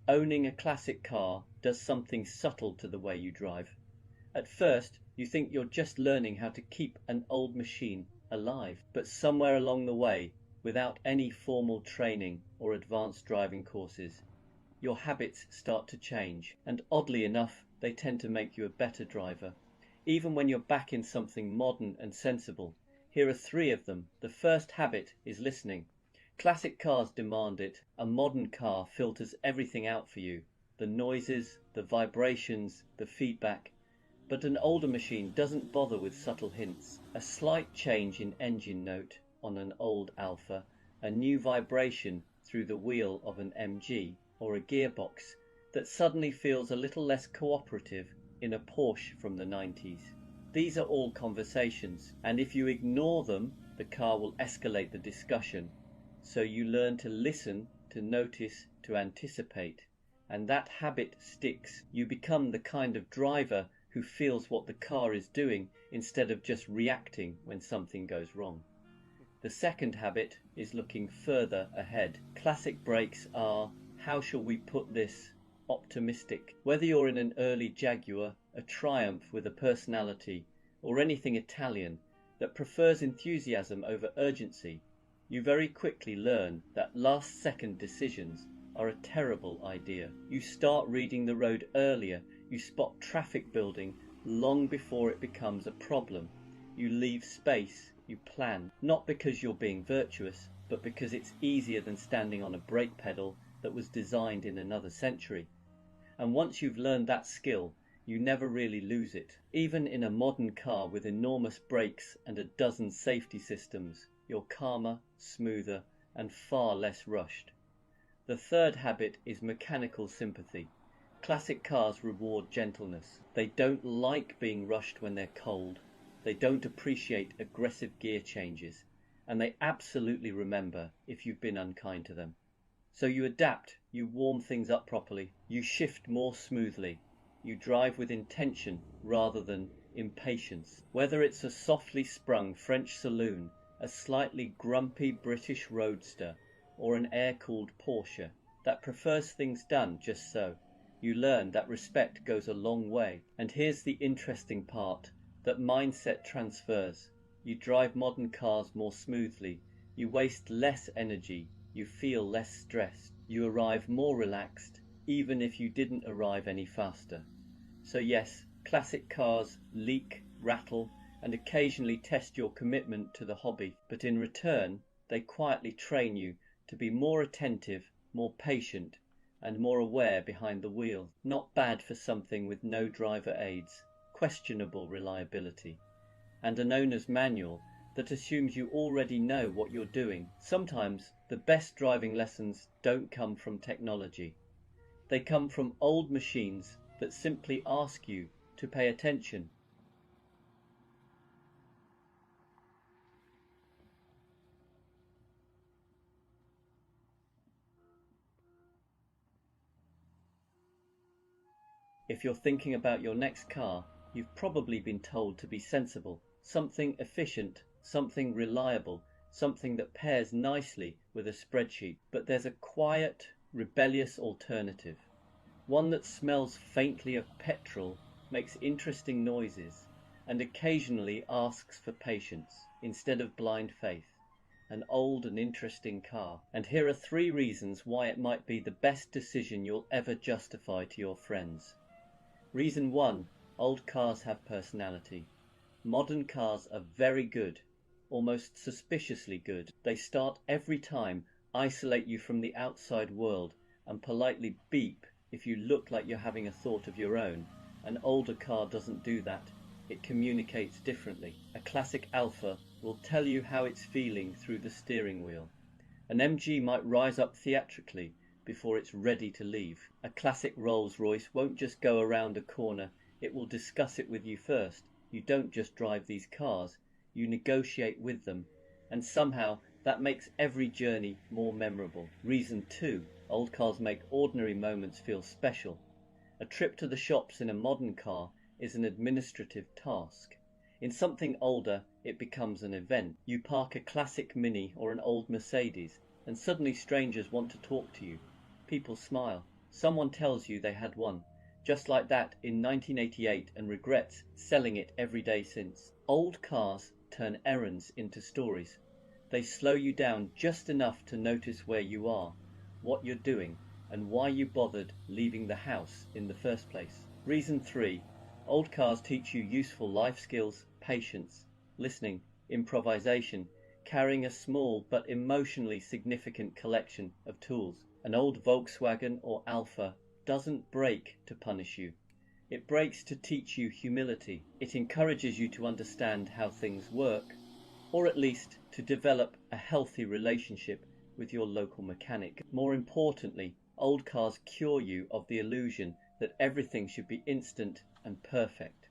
Owning a classic car does something subtle to the way you drive. At first, you think you're just learning how to keep an old machine alive, but somewhere along the way, without any formal training or advanced driving courses, your habits start to change, and oddly enough, they tend to make you a better driver. Even when you're back in something modern and sensible, here are 3 of them. The first habit is listening. Classic cars demand it. A modern car filters everything out for you, the noises, the vibrations, the feedback. But an older machine doesn't bother with subtle hints. A slight change in engine note on an old Alfa, a new vibration through the wheel of an MG, or a gearbox that suddenly feels a little less cooperative in a Porsche from the 90s. These are all conversations, and if you ignore them, the car will escalate the discussion. So you learn to listen, to notice, to anticipate, and that habit sticks. You become the kind of driver who feels what the car is doing instead of just reacting when something goes wrong. The second habit is looking further ahead. Classic brakes are, how shall we put this, optimistic. Whether you're in an early Jaguar, a Triumph with a personality, or anything Italian that prefers enthusiasm over urgency, you very quickly learn that last-second decisions are a terrible idea. You start reading the road earlier, you spot traffic building long before it becomes a problem. You leave space, you plan, not because you're being virtuous, but because it's easier than standing on a brake pedal that was designed in another century. And once you've learned that skill, you never really lose it. Even in a modern car with enormous brakes and a dozen safety systems, you're calmer, smoother, and far less rushed. The third habit is mechanical sympathy. Classic cars reward gentleness. They don't like being rushed when they're cold. They don't appreciate aggressive gear changes, and they absolutely remember if you've been unkind to them. So you adapt, you warm things up properly, you shift more smoothly, you drive with intention rather than impatience. Whether it's a softly sprung French saloon, a slightly grumpy British roadster, or an air-cooled Porsche that prefers things done just so, you learn that respect goes a long way. And here's the interesting part, that mindset transfers. You drive modern cars more smoothly, you waste less energy, you feel less stressed, you arrive more relaxed, even if you didn't arrive any faster. So yes, classic cars leak, rattle, and occasionally test your commitment to the hobby, but in return, they quietly train you to be more attentive, more patient, and more aware behind the wheel. Not bad for something with no driver aids, questionable reliability, and an owner's manual that assumes you already know what you're doing. Sometimes the best driving lessons don't come from technology. They come from old machines that simply ask you to pay attention. If you're thinking about your next car, you've probably been told to be sensible, something efficient, something reliable, something that pairs nicely with a spreadsheet. But there's a quiet, rebellious alternative. One that smells faintly of petrol, makes interesting noises, and occasionally asks for patience instead of blind faith. An old and interesting car. And here are 3 reasons why it might be the best decision you'll ever justify to your friends. Reason 1. Old cars have personality. Modern cars are very good, almost suspiciously good. They start every time, isolate you from the outside world, and politely beep if you look like you're having a thought of your own. An older car doesn't do that. It communicates differently. A classic Alfa will tell you how it's feeling through the steering wheel. An MG might rise up theatrically before it's ready to leave. A classic Rolls-Royce won't just go around a corner, it will discuss it with you first. You don't just drive these cars, you negotiate with them, and somehow that makes every journey more memorable. Reason 2. Old cars make ordinary moments feel special. A trip to the shops in a modern car is an administrative task. In something older, it becomes an event. You park a classic Mini or an old Mercedes, and suddenly strangers want to talk to you. People smile. Someone tells you they had one just like that in 1988 and regrets selling it every day since. Old cars turn errands into stories. They slow you down just enough to notice where you are, what you're doing, and why you bothered leaving the house in the first place. Reason 3. Old cars teach you useful life skills, patience, listening, improvisation, carrying a small but emotionally significant collection of tools. An old Volkswagen or Alfa doesn't break to punish you. It breaks to teach you humility. It encourages you to understand how things work, or at least to develop a healthy relationship with your local mechanic. More importantly, old cars cure you of the illusion that everything should be instant and perfect.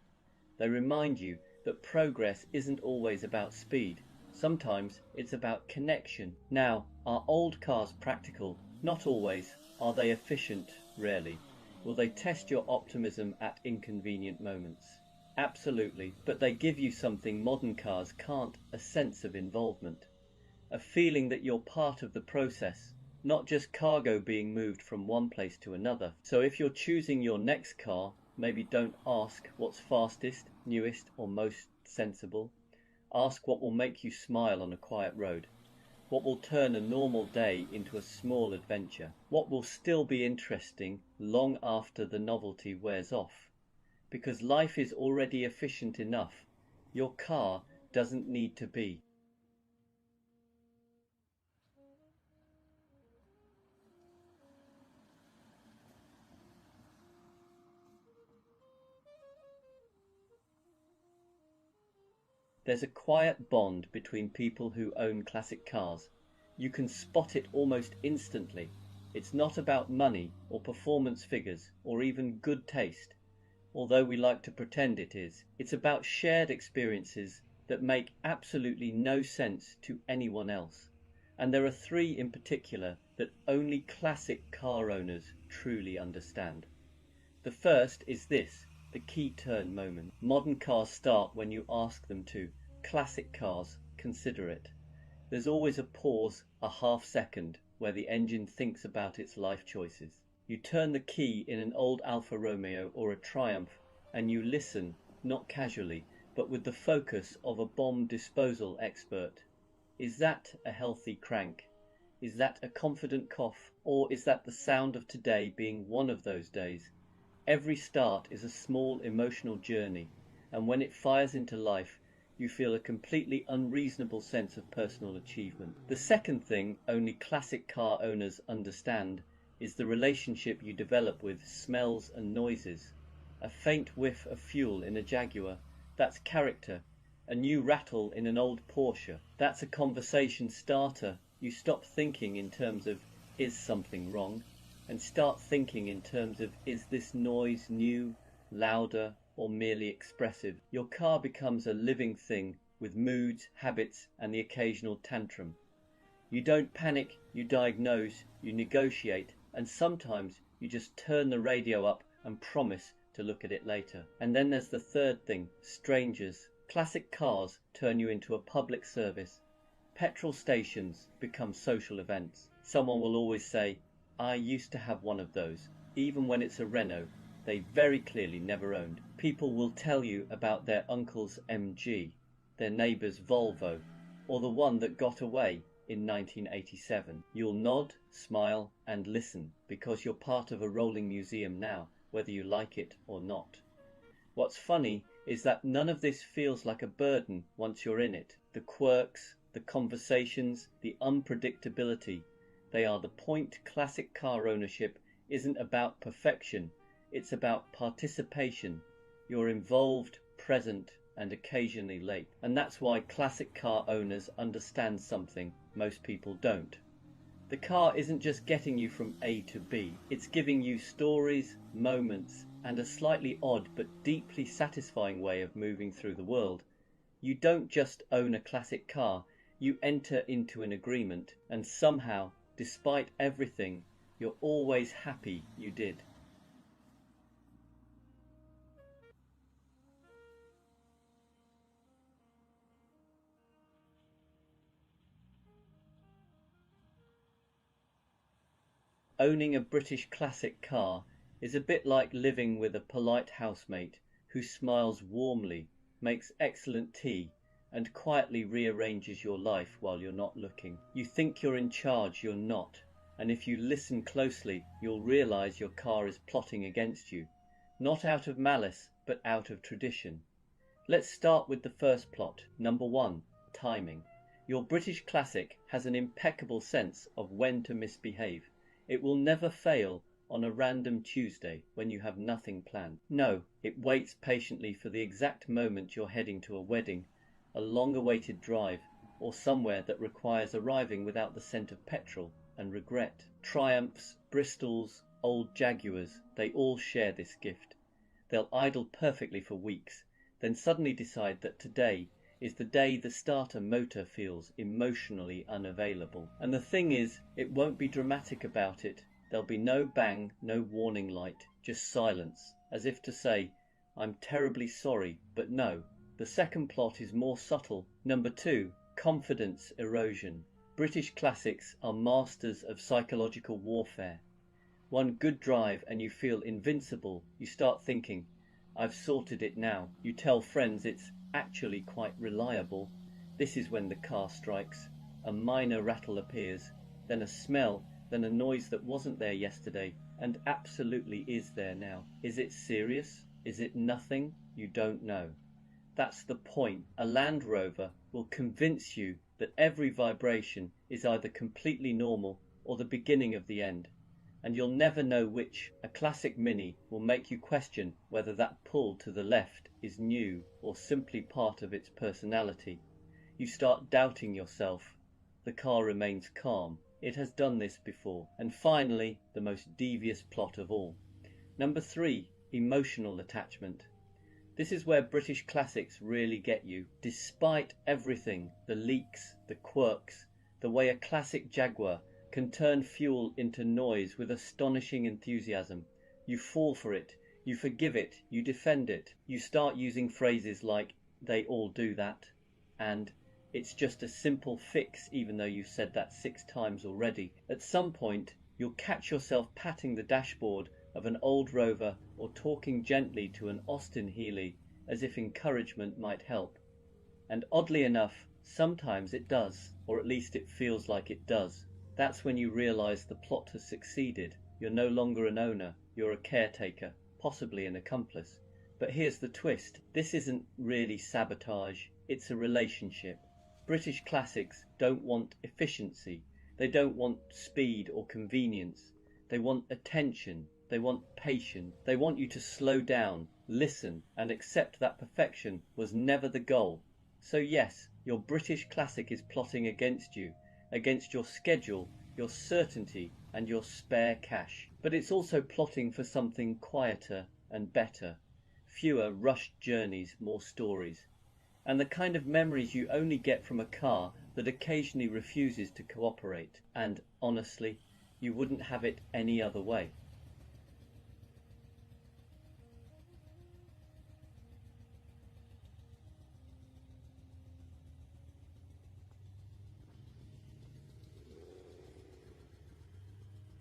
They remind you that progress isn't always about speed. Sometimes it's about connection. Now, are old cars practical? Not always. Are they efficient? Rarely. Will they test your optimism at inconvenient moments? Absolutely, but they give you something modern cars can't, a sense of involvement. A feeling that you're part of the process, not just cargo being moved from one place to another. So if you're choosing your next car, maybe don't ask what's fastest, newest, or most sensible. Ask what will make you smile on a quiet road. What will turn a normal day into a small adventure? What will still be interesting long after the novelty wears off? Because life is already efficient enough. Your car doesn't need to be. There's a quiet bond between people who own classic cars. You can spot it almost instantly. It's not about money or performance figures or even good taste, although we like to pretend it is. It's about shared experiences that make absolutely no sense to anyone else. And there are 3 in particular that only classic car owners truly understand. The first is this: the key turn moment. Modern cars start when you ask them to. Classic cars consider it. There's always a pause, a half second, where the engine thinks about its life choices. You turn the key in an old Alfa Romeo or a Triumph and you listen, not casually, but with the focus of a bomb disposal expert. Is that a healthy crank? Is that a confident cough? Or is that the sound of today being one of those days? Every start is a small emotional journey, and when it fires into life, you feel a completely unreasonable sense of personal achievement. The second thing only classic car owners understand is the relationship you develop with smells and noises. A faint whiff of fuel in a Jaguar, that's character. A new rattle in an old Porsche, that's a conversation starter. You stop thinking in terms of, is something wrong? And start thinking in terms of, is this noise new, louder, or merely expressive? Your car becomes a living thing with moods, habits, and the occasional tantrum. You don't panic, you diagnose, you negotiate, and sometimes you just turn the radio up and promise to look at it later. And then there's the third thing: strangers. Classic cars turn you into a public service. Petrol stations become social events. Someone will always say, I used to have one of those, even when it's a Renault they very clearly never owned. People will tell you about their uncle's MG, their neighbour's Volvo, or the one that got away in 1987. You'll nod, smile, and listen, because you're part of a rolling museum now, whether you like it or not. What's funny is that none of this feels like a burden once you're in it. The quirks, the conversations, the unpredictability, they are the point. Classic car ownership isn't about perfection, it's about participation. You're involved, present, and occasionally late. And that's why classic car owners understand something most people don't. The car isn't just getting you from A to B, it's giving you stories, moments, and a slightly odd but deeply satisfying way of moving through the world. You don't just own a classic car, you enter into an agreement, and somehow, despite everything, you're always happy you did. Owning a British classic car is a bit like living with a polite housemate who smiles warmly, makes excellent tea, and quietly rearranges your life while you're not looking. You think you're in charge, you're not, and if you listen closely, you'll realize your car is plotting against you, not out of malice, but out of tradition. Let's start with the first plot. Number 1, timing. Your British classic has an impeccable sense of when to misbehave. It will never fail on a random Tuesday when you have nothing planned. No, it waits patiently for the exact moment you're heading to a wedding, a long-awaited drive, or somewhere that requires arriving without the scent of petrol and regret. Triumphs, Bristols, old Jaguars, they all share this gift. They'll idle perfectly for weeks, then suddenly decide that today is the day the starter motor feels emotionally unavailable. And the thing is, it won't be dramatic about it. There'll be no bang, no warning light, just silence, as if to say, I'm terribly sorry, but no. The second plot is more subtle. Number 2, confidence erosion. British classics are masters of psychological warfare. One good drive and you feel invincible. You start thinking, I've sorted it now. You tell friends it's actually quite reliable. This is when the car strikes. A minor rattle appears, then a smell, then a noise that wasn't there yesterday and absolutely is there now. Is it serious? Is it nothing? You don't know. That's the point. A Land Rover will convince you that every vibration is either completely normal or the beginning of the end, and you'll never know which. A classic Mini will make you question whether that pull to the left is new or simply part of its personality. You start doubting yourself. The car remains calm. It has done this before. And finally, the most devious plot of all. Number 3, emotional attachment. This is where British classics really get you. Despite everything, the leaks, the quirks, the way a classic Jaguar can turn fuel into noise with astonishing enthusiasm, you fall for it, you forgive it, you defend it. You start using phrases like, they all do that, and it's just a simple fix even though you've said that 6 times already. At some point, you'll catch yourself patting the dashboard of an old Rover or talking gently to an Austin Healey as if encouragement might help. And oddly enough, sometimes it does, or at least it feels like it does. That's when you realize the plot has succeeded. You're no longer an owner, you're a caretaker, possibly an accomplice. But here's the twist. This isn't really sabotage, it's a relationship. British classics don't want efficiency. They don't want speed or convenience. They want attention. They want patience. They want you to slow down, listen, and accept that perfection was never the goal. So yes, your British classic is plotting against you, against your schedule, your certainty, and your spare cash. But it's also plotting for something quieter and better. Fewer rushed journeys, more stories. And the kind of memories you only get from a car that occasionally refuses to cooperate. And honestly, you wouldn't have it any other way.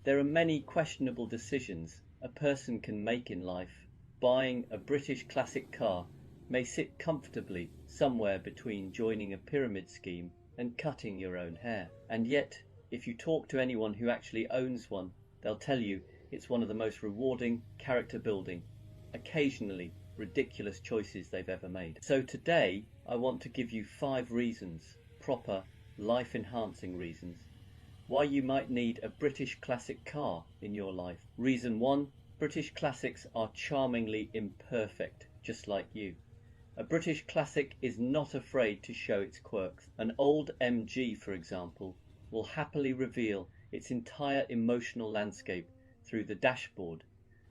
There are many questionable decisions a person can make in life. Buying a British classic car may sit comfortably somewhere between joining a pyramid scheme and cutting your own hair. And yet, if you talk to anyone who actually owns one, they'll tell you it's one of the most rewarding, character-building, occasionally ridiculous choices they've ever made. So today, I want to give you 5 reasons, proper, life-enhancing reasons, why you might need a British classic car in your life. Reason 1, British classics are charmingly imperfect, just like you. A British classic is not afraid to show its quirks. An old MG, for example, will happily reveal its entire emotional landscape through the dashboard.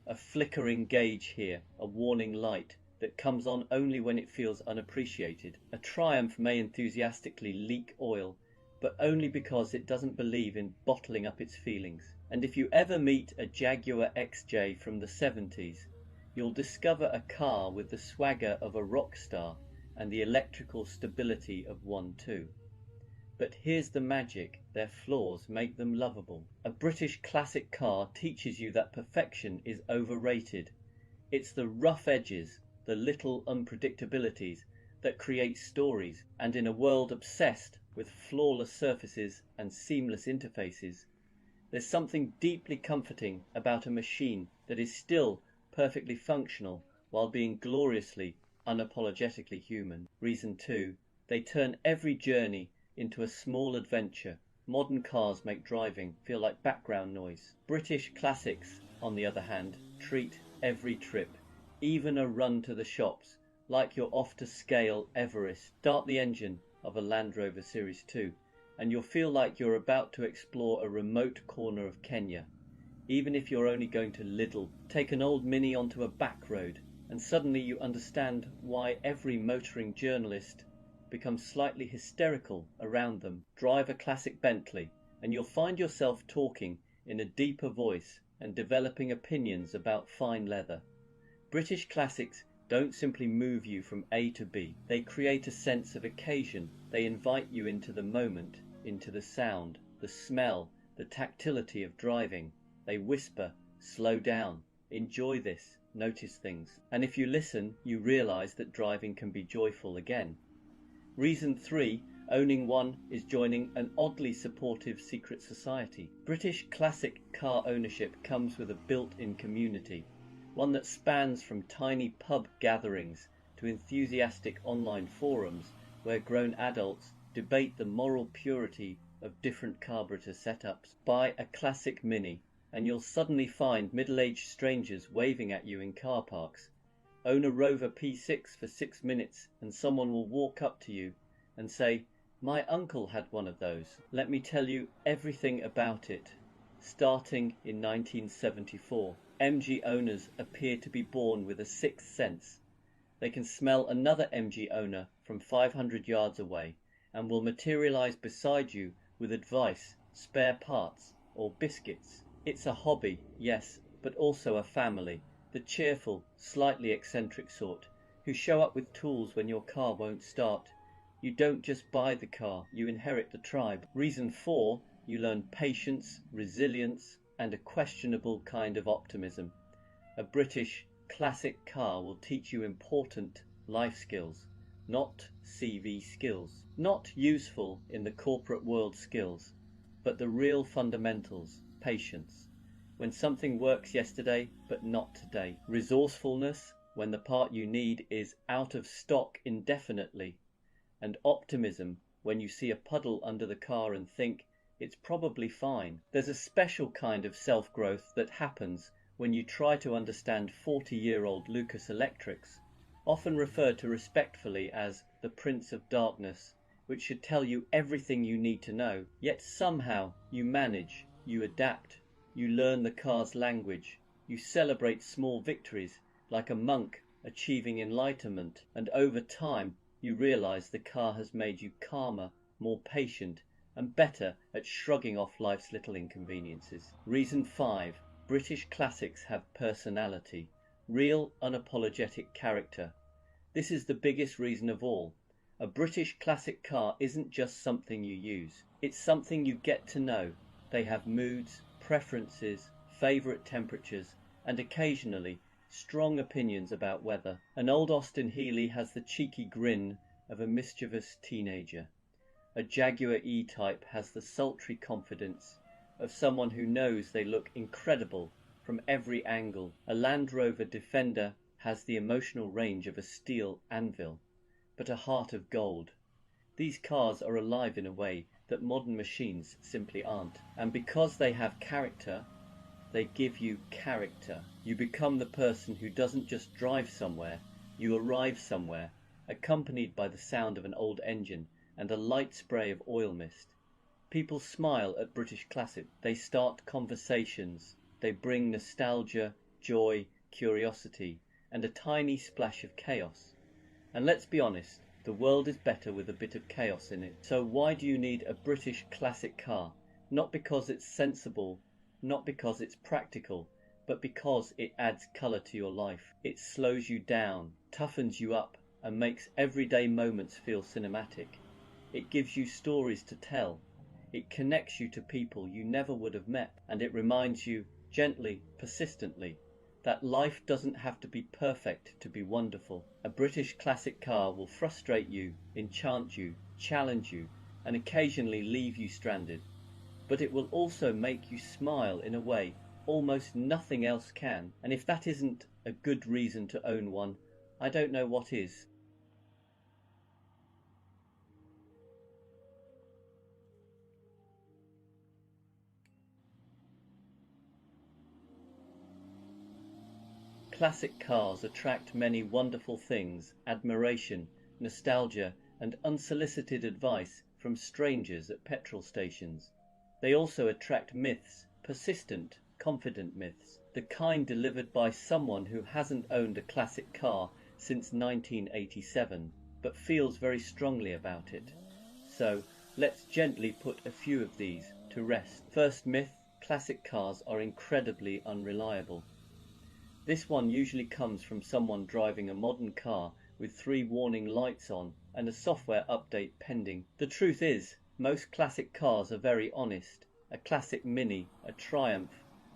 A flickering gauge here, a warning light that comes on only when it feels unappreciated. A Triumph may enthusiastically leak oil, but only because it doesn't believe in bottling up its feelings. And if you ever meet a Jaguar XJ from the 70s, you'll discover a car with the swagger of a rock star and the electrical stability of one too. But here's the magic, their flaws make them lovable. A British classic car teaches you that perfection is overrated. It's the rough edges, the little unpredictabilities that create stories, and in a world obsessed with flawless surfaces and seamless interfaces, there's something deeply comforting about a machine that is still perfectly functional while being gloriously, unapologetically human. Reason 2, they turn every journey into a small adventure. Modern cars make driving feel like background noise. British classics, on the other hand, treat every trip, even a run to the shops, like you're off to scale Everest. Start the engine of a Land Rover Series 2 and you'll feel like you're about to explore a remote corner of Kenya. Even if you're only going to Lidl, take an old Mini onto a back road and suddenly you understand why every motoring journalist becomes slightly hysterical around them. Drive a classic Bentley and you'll find yourself talking in a deeper voice and developing opinions about fine leather. British classics don't simply move you from A to B. They create a sense of occasion. They invite you into the moment, into the sound, the smell, the tactility of driving. They whisper, slow down, enjoy this, notice things. And if you listen, you realize that driving can be joyful again. Reason 3, owning one is joining an oddly supportive secret society. British classic car ownership comes with a built-in community, one that spans from tiny pub gatherings to enthusiastic online forums where grown adults debate the moral purity of different carburetor setups. Buy a classic Mini and you'll suddenly find middle-aged strangers waving at you in car parks. Own a Rover P6 for 6 minutes and someone will walk up to you and say, "My uncle had one of those. Let me tell you everything about it." Starting in 1974, MG owners appear to be born with a sixth sense. They can smell another MG owner from 500 yards away and will materialize beside you with advice, spare parts, or biscuits. It's a hobby, yes, but also a family, the cheerful, slightly eccentric sort, who show up with tools when your car won't start. You don't just buy the car, you inherit the tribe. Reason 4, you learn patience, resilience, and a questionable kind of optimism. A British classic car will teach you important life skills, not CV skills. Not useful in the corporate world skills, but the real fundamentals. Patience, when something works yesterday but not today. Resourcefulness, when the part you need is out of stock indefinitely. And optimism, when you see a puddle under the car and think, it's probably fine. There's a special kind of self-growth that happens when you try to understand 40-year-old Lucas Electrics, often referred to respectfully as the Prince of Darkness, which should tell you everything you need to know, yet somehow you manage, you adapt, you learn the car's language, you celebrate small victories like a monk achieving enlightenment, and over time you realize the car has made you calmer, more patient, and better at shrugging off life's little inconveniences. Reason 5, British classics have personality, real unapologetic character. This is the biggest reason of all. A British classic car isn't just something you use, it's something you get to know. They have moods, preferences, favourite temperatures, and occasionally strong opinions about weather. An old Austin Healey has the cheeky grin of a mischievous teenager. A Jaguar E-Type has the sultry confidence of someone who knows they look incredible from every angle. A Land Rover Defender has the emotional range of a steel anvil, but a heart of gold. These cars are alive in a way that modern machines simply aren't. And because they have character, they give you character. You become the person who doesn't just drive somewhere, you arrive somewhere, accompanied by the sound of an old engine and a light spray of oil mist. People smile at British classic. They start conversations. They bring nostalgia, joy, curiosity, and a tiny splash of chaos. And let's be honest, the world is better with a bit of chaos in it. So why do you need a British classic car? Not because it's sensible, not because it's practical, but because it adds colour to your life. It slows you down, toughens you up, and makes everyday moments feel cinematic. It gives you stories to tell. It connects you to people you never would have met, and it reminds you, gently, persistently, that life doesn't have to be perfect to be wonderful. A British classic car will frustrate you, enchant you, challenge you, and occasionally leave you stranded. But it will also make you smile in a way almost nothing else can, and if that isn't a good reason to own one, I don't know what is. Classic cars attract many wonderful things: admiration, nostalgia, and unsolicited advice from strangers at petrol stations. They also attract myths, persistent, confident myths, the kind delivered by someone who hasn't owned a classic car since 1987, but feels very strongly about it. So let's gently put a few of these to rest. First myth: classic cars are incredibly unreliable. This one usually comes from someone driving a modern car with 3 warning lights on and a software update pending. The truth is, most classic cars are very honest. A classic Mini, a Triumph,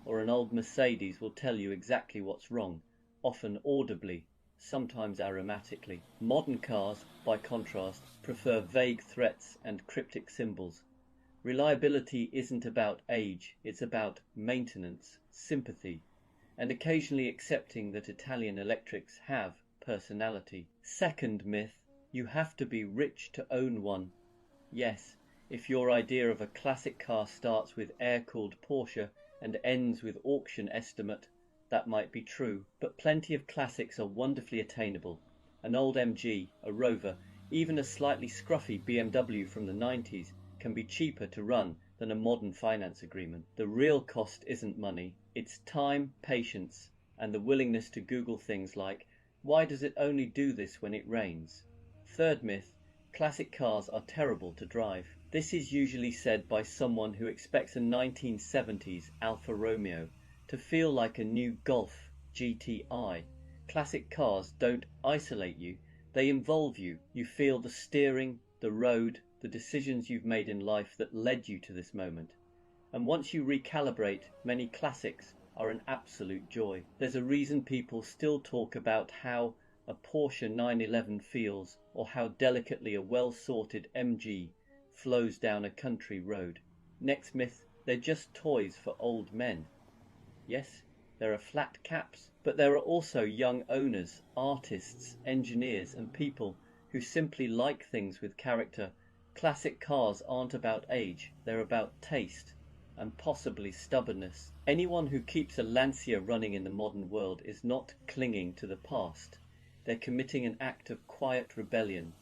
or an old Mercedes will tell you exactly what's wrong, often audibly, sometimes aromatically. Modern cars, by contrast, prefer vague threats and cryptic symbols. Reliability isn't about age, it's about maintenance, sympathy, and occasionally accepting that Italian electrics have personality. Second myth: you have to be rich to own one. Yes, if your idea of a classic car starts with air-cooled Porsche and ends with auction estimate, that might be true, but plenty of classics are wonderfully attainable. An old MG, a Rover, even a slightly scruffy BMW from the 90s can be cheaper to run than a modern finance agreement. The real cost isn't money, it's time, patience, and the willingness to Google things like, why does it only do this when it rains? Third myth: classic cars are terrible to drive. This is usually said by someone who expects a 1970s Alfa Romeo to feel like a new Golf GTI. Classic cars don't isolate you, they involve you. You feel the steering, the road, the decisions you've made in life that led you to this moment. And once you recalibrate, many classics are an absolute joy. There's a reason people still talk about how a Porsche 911 feels, or how delicately a well-sorted MG flows down a country road. Next myth: they're just toys for old men. Yes, there are flat caps, but there are also young owners, artists, engineers, and people who simply like things with character. Classic cars aren't about age, they're about taste, and possibly stubbornness. Anyone who keeps a Lancia running in the modern world is not clinging to the past. They're committing an act of quiet rebellion.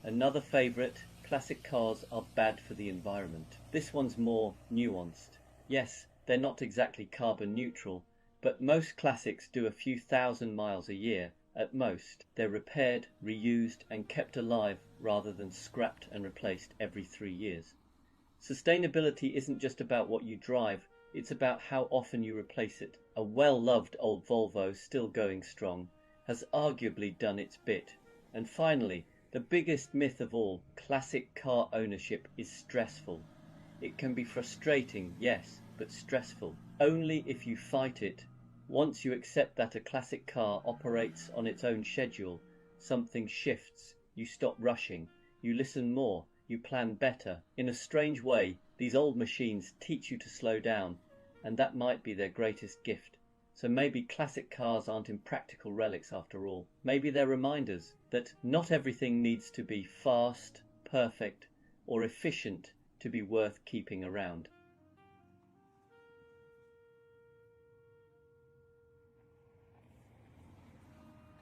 Another favourite: classic cars are bad for the environment. This one's more nuanced. Yes, they're not exactly carbon neutral, but most classics do a few thousand miles a year at most. They're repaired, reused, and kept alive rather than scrapped and replaced every 3 years. Sustainability isn't just about what you drive, it's about how often you replace it. A well-loved old Volvo, still going strong, has arguably done its bit. And finally, the biggest myth of all: classic car ownership is stressful. It can be frustrating, yes, but stressful. Only if you fight it. Once you accept that a classic car operates on its own schedule, something shifts. You stop rushing, you listen more, you plan better. In a strange way, these old machines teach you to slow down, and that might be their greatest gift. So maybe classic cars aren't impractical relics after all. Maybe they're reminders that not everything needs to be fast, perfect, or efficient to be worth keeping around.